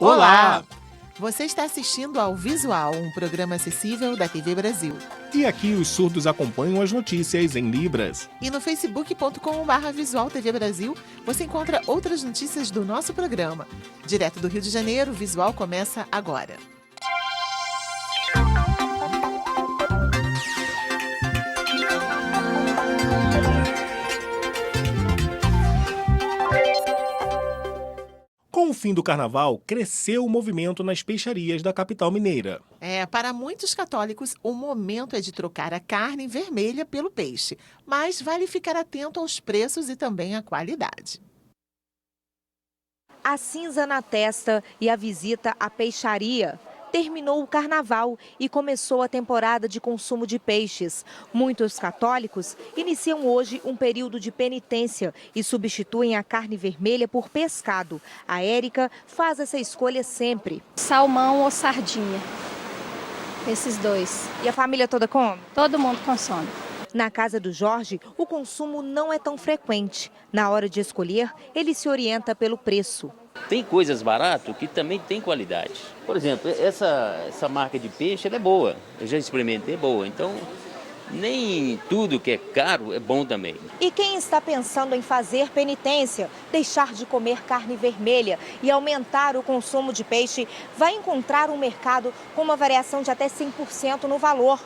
Olá! Você está assistindo ao Visual, um programa acessível da TV Brasil. E aqui os surdos acompanham as notícias em Libras. E no facebook.com/Visual TV Brasil você encontra outras notícias do nosso programa. Direto do Rio de Janeiro, o Visual começa agora. Com o fim do carnaval, cresceu o movimento nas peixarias da capital mineira. Para muitos católicos, o momento é de trocar a carne vermelha pelo peixe, mas vale ficar atento aos preços e também à qualidade. A cinza na testa e a visita à peixaria. Terminou o carnaval e começou a temporada de consumo de peixes. Muitos católicos iniciam hoje um período de penitência e substituem a carne vermelha por pescado. A Érica faz essa escolha sempre. Salmão ou sardinha, esses dois. E a família toda come? Todo mundo consome. Na casa do Jorge, o consumo não é tão frequente. Na hora de escolher, ele se orienta pelo preço. Tem coisas baratas que também tem qualidade. Por exemplo, essa marca de peixe ela é boa. Eu já experimentei, é boa. Então, nem tudo que é caro é bom também. E quem está pensando em fazer penitência, deixar de comer carne vermelha e aumentar o consumo de peixe, vai encontrar um mercado com uma variação de até 100% no valor.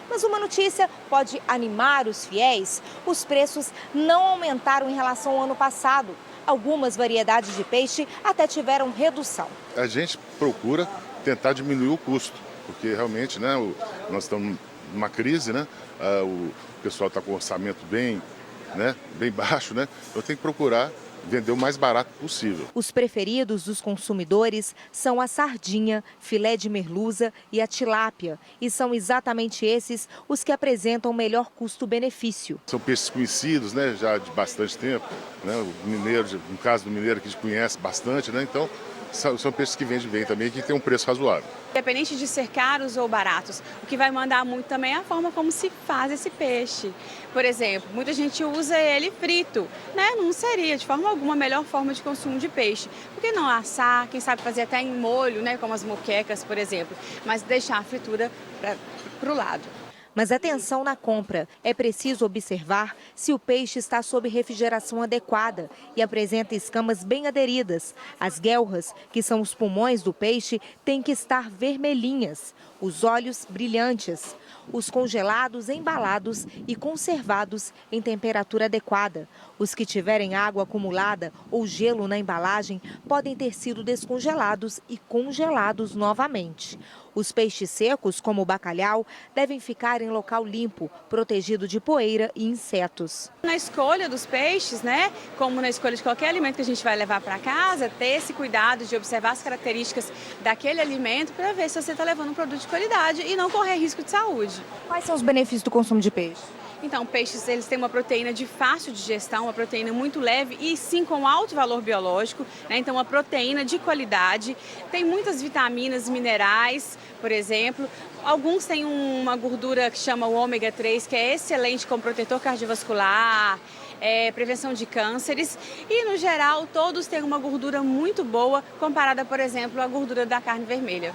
Mas uma notícia pode animar os fiéis. Os preços não aumentaram em relação ao ano passado. Algumas variedades de peixe até tiveram redução. A gente procura tentar diminuir o custo, porque realmente nós estamos numa crise, o pessoal está com o orçamento bem baixo, então tem que procurar vender o mais barato possível. Os preferidos dos consumidores são a sardinha, filé de merluza e a tilápia. E são exatamente esses os que apresentam o melhor custo-benefício. São peixes conhecidos, já de bastante tempo. O mineiro, no caso do mineiro, que a gente conhece bastante, então são peixes que vendem bem também e que tem um preço razoável. Independente de ser caros ou baratos, o que vai mandar muito também é a forma como se faz esse peixe. Por exemplo, muita gente usa ele frito, Não seria de forma alguma a melhor forma de consumo de peixe. Por que não assar, quem sabe fazer até em molho, como as moquecas, por exemplo, mas deixar a fritura para o lado. Mas atenção na compra. É preciso observar se o peixe está sob refrigeração adequada e apresenta escamas bem aderidas. As guelras, que são os pulmões do peixe, têm que estar vermelhinhas, os olhos brilhantes. Os congelados embalados e conservados em temperatura adequada. Os que tiverem água acumulada ou gelo na embalagem podem ter sido descongelados e congelados novamente. Os peixes secos, como o bacalhau, devem ficar em local limpo, protegido de poeira e insetos. Na escolha dos peixes, como na escolha de qualquer alimento que a gente vai levar para casa, ter esse cuidado de observar as características daquele alimento para ver se você está levando um produto de qualidade e não correr risco de saúde. Quais são os benefícios do consumo de peixe? Então, peixes eles têm uma proteína de fácil digestão, uma proteína muito leve e sim com alto valor biológico, Então, uma proteína de qualidade, tem muitas vitaminas, minerais, por exemplo. Alguns têm uma gordura que chama o ômega 3, que é excelente como protetor cardiovascular, prevenção de cânceres e, no geral, todos têm uma gordura muito boa comparada, por exemplo, à gordura da carne vermelha.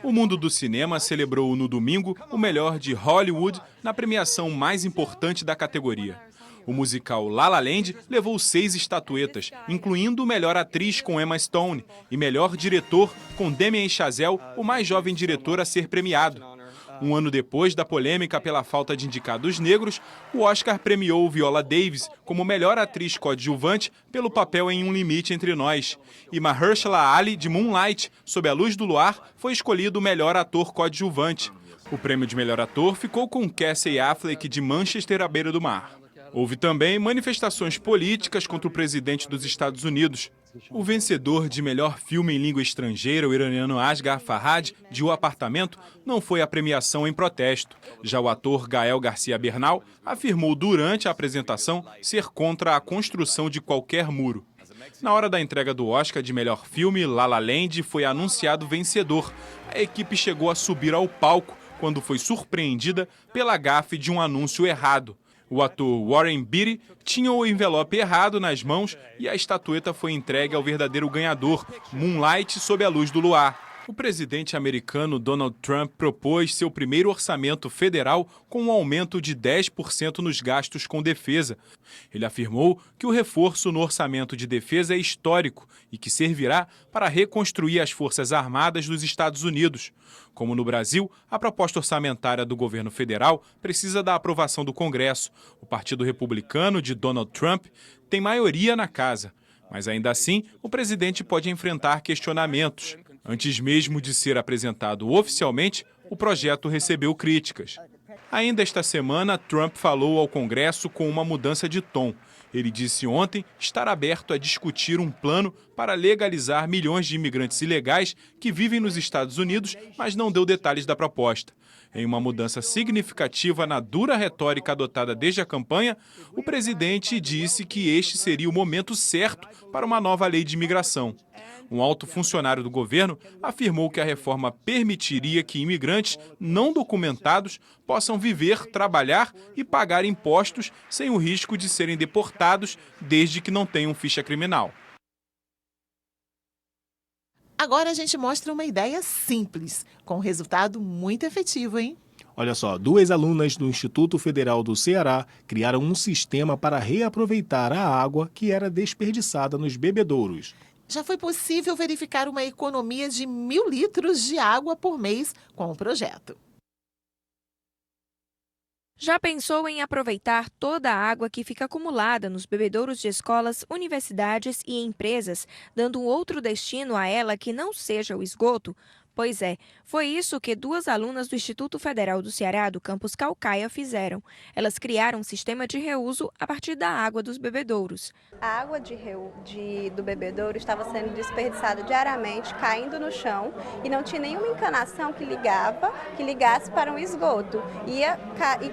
O mundo do cinema celebrou no domingo o melhor de Hollywood na premiação mais importante da categoria. O musical La La Land levou 6 estatuetas, incluindo melhor atriz com Emma Stone e melhor diretor com Damien Chazelle, o mais jovem diretor a ser premiado. Um ano depois da polêmica pela falta de indicados negros, o Oscar premiou Viola Davis como melhor atriz coadjuvante pelo papel em Um Limite Entre Nós. E Mahershala Ali, de Moonlight, Sob a Luz do Luar, foi escolhido o melhor ator coadjuvante. O prêmio de melhor ator ficou com Casey Affleck, de Manchester à beira do mar. Houve também manifestações políticas contra o presidente dos Estados Unidos. O vencedor de melhor filme em língua estrangeira, o iraniano Asghar Farhadi, de O Apartamento, não foi à premiação em protesto. Já o ator Gael Garcia Bernal afirmou durante a apresentação ser contra a construção de qualquer muro. Na hora da entrega do Oscar de melhor filme, La La Land foi anunciado vencedor. A equipe chegou a subir ao palco quando foi surpreendida pela gafe de um anúncio errado. O ator Warren Beatty tinha o envelope errado nas mãos e a estatueta foi entregue ao verdadeiro ganhador, Moonlight sob a luz do luar. O presidente americano Donald Trump propôs seu primeiro orçamento federal com um aumento de 10% nos gastos com defesa. Ele afirmou que o reforço no orçamento de defesa é histórico e que servirá para reconstruir as Forças Armadas dos Estados Unidos. Como no Brasil, a proposta orçamentária do governo federal precisa da aprovação do Congresso. O Partido Republicano de Donald Trump tem maioria na casa, mas ainda assim o presidente pode enfrentar questionamentos. Antes mesmo de ser apresentado oficialmente, o projeto recebeu críticas. Ainda esta semana, Trump falou ao Congresso com uma mudança de tom. Ele disse ontem estar aberto a discutir um plano para legalizar milhões de imigrantes ilegais que vivem nos Estados Unidos, mas não deu detalhes da proposta. Em uma mudança significativa na dura retórica adotada desde a campanha, o presidente disse que este seria o momento certo para uma nova lei de imigração. Um alto funcionário do governo afirmou que a reforma permitiria que imigrantes não documentados possam viver, trabalhar e pagar impostos sem o risco de serem deportados desde que não tenham ficha criminal. Agora a gente mostra uma ideia simples, com resultado muito efetivo, hein? Olha só, 2 alunas do Instituto Federal do Ceará criaram um sistema para reaproveitar a água que era desperdiçada nos bebedouros. Já foi possível verificar uma economia de 1.000 litros de água por mês com o projeto. Já pensou em aproveitar toda a água que fica acumulada nos bebedouros de escolas, universidades e empresas, dando um outro destino a ela que não seja o esgoto? Pois é, foi isso que 2 alunas do Instituto Federal do Ceará, do campus Caucaia, fizeram. Elas criaram um sistema de reuso a partir da água dos bebedouros. A água do bebedouro estava sendo desperdiçada diariamente, caindo no chão, e não tinha nenhuma encanação que ligasse para um esgoto.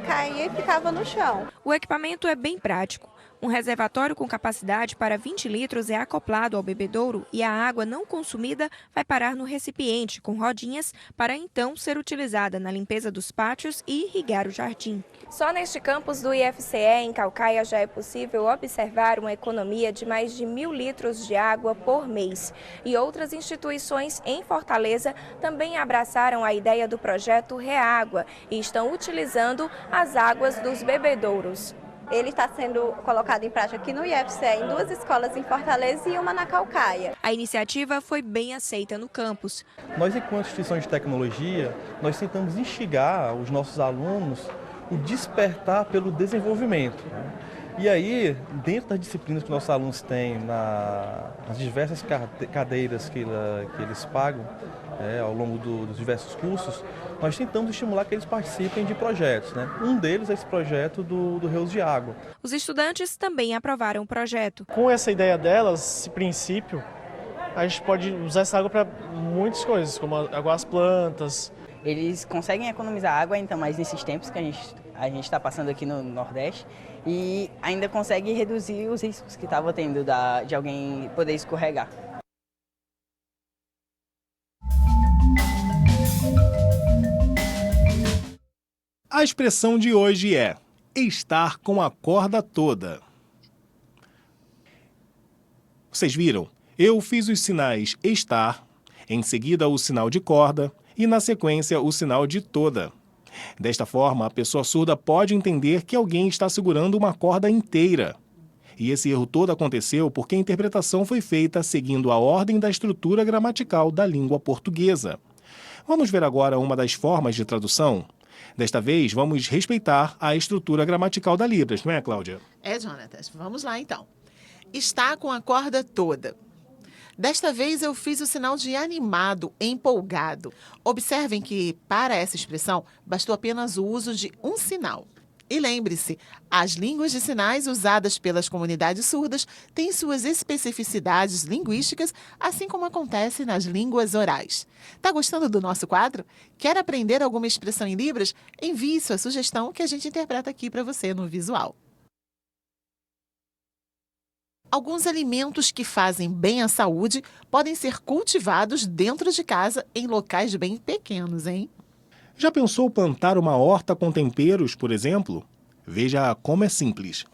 Caía e ficava no chão. O equipamento é bem prático. Um reservatório com capacidade para 20 litros é acoplado ao bebedouro e a água não consumida vai parar no recipiente com rodinhas para então ser utilizada na limpeza dos pátios e irrigar o jardim. Só neste campus do IFCE, em Caucaia, já é possível observar uma economia de mais de 1.000 litros de água por mês. E outras instituições em Fortaleza também abraçaram a ideia do projeto Reágua e estão utilizando as águas dos bebedouros. Ele está sendo colocado em prática aqui no IFCE, em 2 escolas em Fortaleza e uma na Caucaia. A iniciativa foi bem aceita no campus. Nós, enquanto instituições de tecnologia, nós tentamos instigar os nossos alunos o despertar pelo desenvolvimento. E aí, dentro das disciplinas que nossos alunos têm, nas diversas cadeiras que eles pagam, ao longo dos diversos cursos, nós tentamos estimular que eles participem de projetos. Um deles é esse projeto do reuso de água. Os estudantes também aprovaram o projeto. Com essa ideia delas, esse princípio, a gente pode usar essa água para muitas coisas, como aguar as plantas. Eles conseguem economizar água, então, mais nesses tempos que a gente está passando aqui no Nordeste, e ainda consegue reduzir os riscos que estava tendo de alguém poder escorregar. A expressão de hoje é estar com a corda toda. Vocês viram? Eu fiz os sinais estar, em seguida o sinal de corda e na sequência o sinal de toda. Desta forma, a pessoa surda pode entender que alguém está segurando uma corda inteira. E esse erro todo aconteceu porque a interpretação foi feita seguindo a ordem da estrutura gramatical da língua portuguesa. Vamos ver agora uma das formas de tradução? Desta vez, vamos respeitar a estrutura gramatical da Libras, não é, Cláudia? É, Jonatas. Vamos lá, então. Está com a corda toda. Desta vez, eu fiz o sinal de animado, empolgado. Observem que, para essa expressão, bastou apenas o uso de um sinal. E lembre-se, as línguas de sinais usadas pelas comunidades surdas têm suas especificidades linguísticas, assim como acontece nas línguas orais. Tá gostando do nosso quadro? Quer aprender alguma expressão em Libras? Envie sua sugestão que a gente interpreta aqui para você no visual. Alguns alimentos que fazem bem à saúde podem ser cultivados dentro de casa em locais bem pequenos, hein? Já pensou plantar uma horta com temperos, por exemplo? Veja como é simples.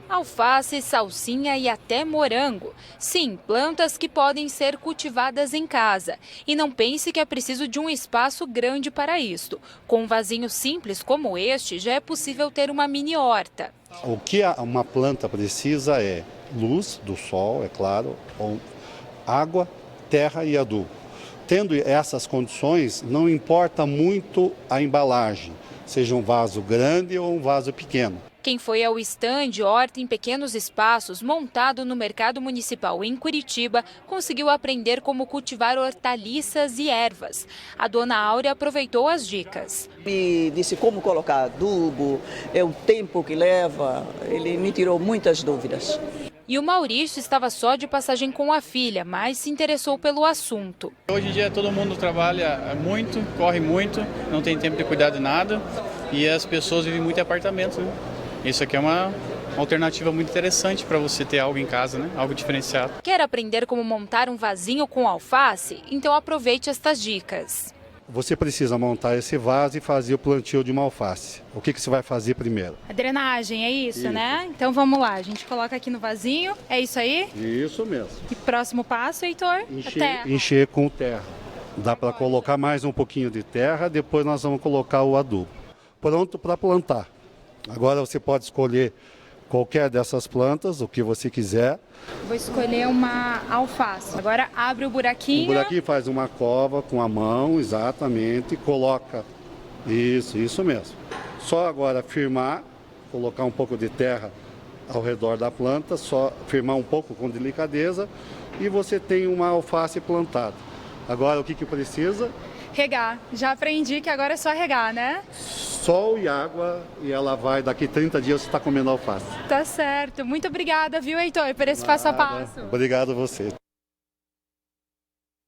Alface, salsinha e até morango. Sim, plantas que podem ser cultivadas em casa. E não pense que é preciso de um espaço grande para isto. Com um vasinho simples como este, já é possível ter uma mini horta. O que uma planta precisa é luz do sol, é claro, água, terra e adubo. Tendo essas condições, não importa muito a embalagem, seja um vaso grande ou um vaso pequeno. Quem foi ao estande Horta em Pequenos Espaços, montado no Mercado Municipal em Curitiba, conseguiu aprender como cultivar hortaliças e ervas. A dona Áurea aproveitou as dicas. Me disse como colocar adubo, o tempo que leva, ele me tirou muitas dúvidas. E o Maurício estava só de passagem com a filha, mas se interessou pelo assunto. Hoje em dia todo mundo trabalha muito, corre muito, não tem tempo de cuidar de nada e as pessoas vivem muito em apartamentos, né? Isso aqui é uma alternativa muito interessante para você ter algo em casa, né? Algo diferenciado. Quer aprender como montar um vasinho com alface? Então aproveite estas dicas. Você precisa montar esse vaso e fazer o plantio de uma alface. O que você vai fazer primeiro? A drenagem, é isso, né? Então Então vamos lá, a gente coloca aqui no vasinho, é isso aí? Isso mesmo. E próximo passo, Heitor? Encher com terra. Dá para colocar mais um pouquinho de terra, depois nós vamos colocar o adubo. Pronto para plantar. Agora você pode escolher qualquer dessas plantas, o que você quiser. Vou escolher uma alface. Agora abre o buraquinho. O buraquinho faz uma cova com a mão, exatamente, e coloca. Isso mesmo. Só agora firmar, colocar um pouco de terra ao redor da planta, só firmar um pouco com delicadeza e você tem uma alface plantada. Agora o que precisa? Regar. Já aprendi que agora é só regar, né? Sol e água e ela vai, daqui 30 dias você está comendo alface. Tá certo. Muito obrigada, viu, Heitor, por esse passo a passo. Obrigado a você.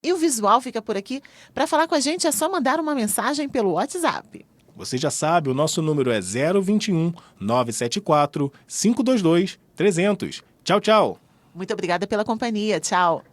E o Visual fica por aqui. Para falar com a gente é só mandar uma mensagem pelo WhatsApp. Você já sabe, o nosso número é 021 974 522 300. Tchau, tchau. Muito obrigada pela companhia. Tchau.